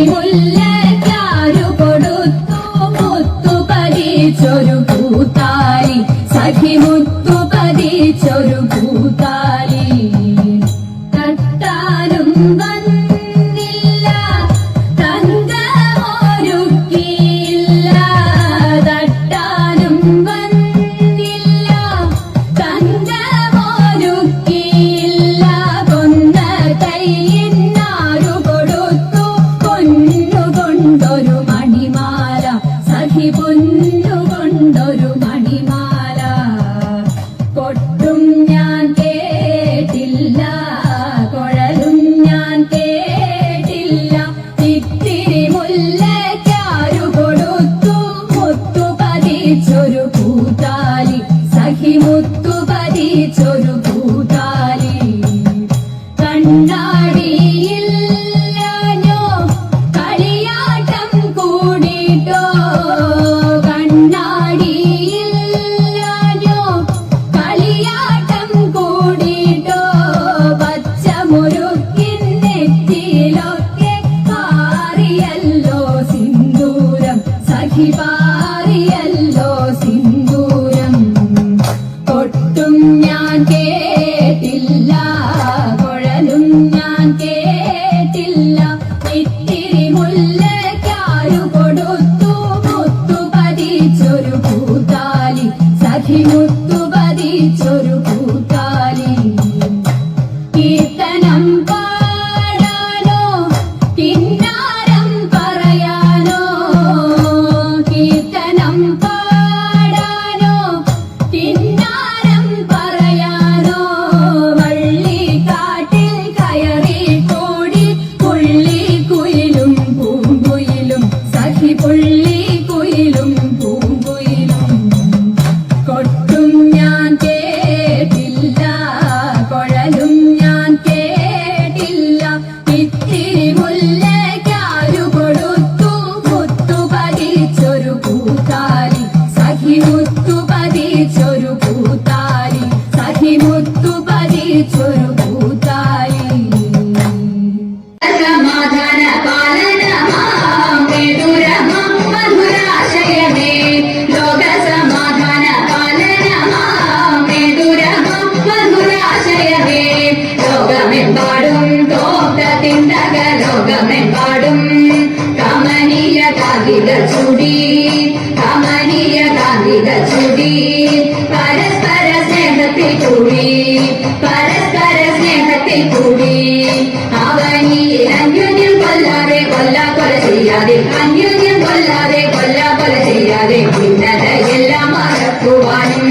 മുല്ലയ്ക്കാരു കൊടുത്തു മുത്തു പതിച്ചൊരു പൂത്താലി സഖി മുത്തു പതിച്ചൊരു പൂത്താലി തട്ടാനും വന്നില്ല തങ്കമൊരുക്കിയില്ല തട്ടാനും വന്നില്ല തങ്കമൊരുക്കിയില്ല കൊന്ന കൈയിന്നാരു കൊടുത്തു പൊന്നുകൊണ്ടൊരു മണിമാല സഖി പൊന്നുകൊണ്ടൊരു മണിമാല കൊട്ടും ഞാൻ കേട്ടില്ല കുഴലും ഞാൻ കേട്ടില്ല ഇത്തിരി മുല്ലയ്ക്കാരു കൊടുത്തു മുത്തു പതിച്ചൊരു പൂത്താലി സഖി മുത്തു പതിച്ചൊരു പൂത്താലി കണ്ണാടിയില്ലാഞ്ഞോ കളിയാട്ടം കൂടിട്ടോ കണ്ണാടിയില്ലാഞ്ഞോ കളിയാട്ടം കൂടിട്ടോ പച്ചമുറുക്കിൻ നെറ്റിയിലൊക്കെ പാറിയല്ലോ സിന്ദൂരം സഖി പാറിയല്ലോ സിന്ദൂരം കൊട്ടും ഞാൻ കേട്ടില്ല കുഴലും ഞാൻ കേട്ടില്ല ഇത്തിരി മുല്ലയ്ക്കാരു കൊടുത്തു മുത്തു പതിച്ചൊരു പൂത്താലി സഖി മുത്തു പതിച്ചൊരു പൂത്താലി കീർത്തനം പാടാനോ കിന്നാരം പറയാനോ കീർത്തനം പാടാനോ കിന്നാരം പറയാനോ വള്ളിക്കാട്ടിൽ കയറി കൂടി പുള്ളിക്കുയിലും പൂങ്കുയിലും സഖി പുള്ളിക്കുയിലും പൂങ്കുയിലും കൊട്ടും ഞാൻ കേട്ടില്ല കുഴലും ഞാൻ കേട്ടില്ല ഇത്തിരി മുല്ലയ്ക്കാരു കൊടുത്തു മുത്തു പതിച്ചൊരു പൂത്താലി സഖി മുത്തു പതിച്ചൊരു പൂത്താലി സഖി മുത്തു പതിച്ചൊരു പൂത്താലി സമാധാന പാലനമാം വിദുരമം മധുരാശയമേ ലോക സമാധാന പാലനമാം വിദുരമം മധുരാശയമേ ലോകമെമ്പാടും തോട്ടത്തിണ്ടക ലോകമെമ്പാടും കമനീയ കാന്തികൾ ചൂടി കമനീയ കാന്തികൾ ചൂടി പരസ്പര സ്നേഹത്തിൽ കൂടി പരസ്പര സ്നേഹത്തിൽ കൂടി അവനിയിൽ അന്യോന്യം കൊല്ലാതെ കൊല ചെയ്യാതെ അന്യോന്യം കൊല്ലാതെ കൊല ചെയ്യാതെ ഭിന്നതയെല്ലാം മറക്കുവാനും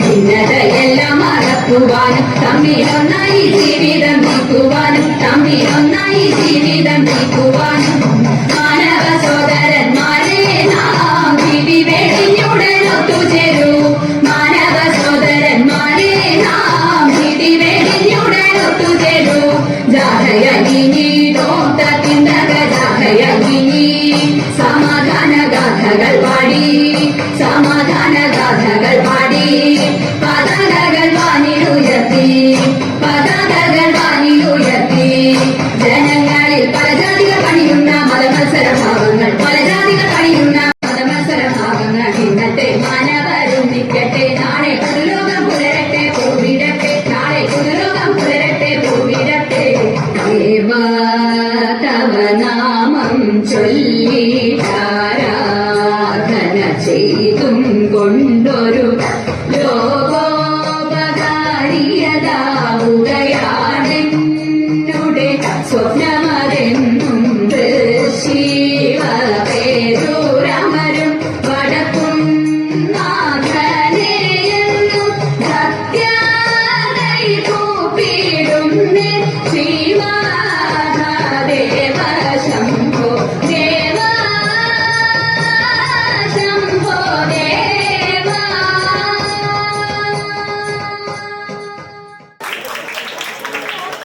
ഭിന്നതയെല്ലാം മറക്കുവാനും തമ്മിലൊന്നായി ജീവിതം നീക്കുവാനും തമ്മിലൊന്നായി ജീവിതം നീക്കുവാനും മാനവ സോദരന്മാരെ നാം വിധി വെടിഞ്ഞുടൻ ഒത്തുചേരൂ മാനവ സോദരന്മാരെ നാം വിധി വെടിഞ്ഞുടൻ ഒത്തുചേരൂ ജാഥയകിനി തോട്ടത്തിണ്ടക ജാഥയകിനി സമാധാന ഗാഥകൾ പാടി സമാധാന ഗാഥകൾ പാടി പതാകകൾ വാനിലുയർത്തി പതാകകൾ വാനിലുയർത്തി ജനങ്ങളിൽ പല ജാതികൾ പണിയുന്ന മതമത്സര ഭാവങ്ങൾ പല ജാതികൾ പണിയുന്ന മതമത്സര ഭാവങ്ങൾ ഇന്നത്തെ മാനവരും നിൽക്കട്ടെ നാളെ പുതുലോകം പുലരട്ടെ പൂവിടട്ടെ നാളെ പുതുലോകം പുലരട്ടെ പൂവിടട്ടെ തവ നാമം ചൊല്ലിട്ടാരാധന ചെയ്തും കൊണ്ട്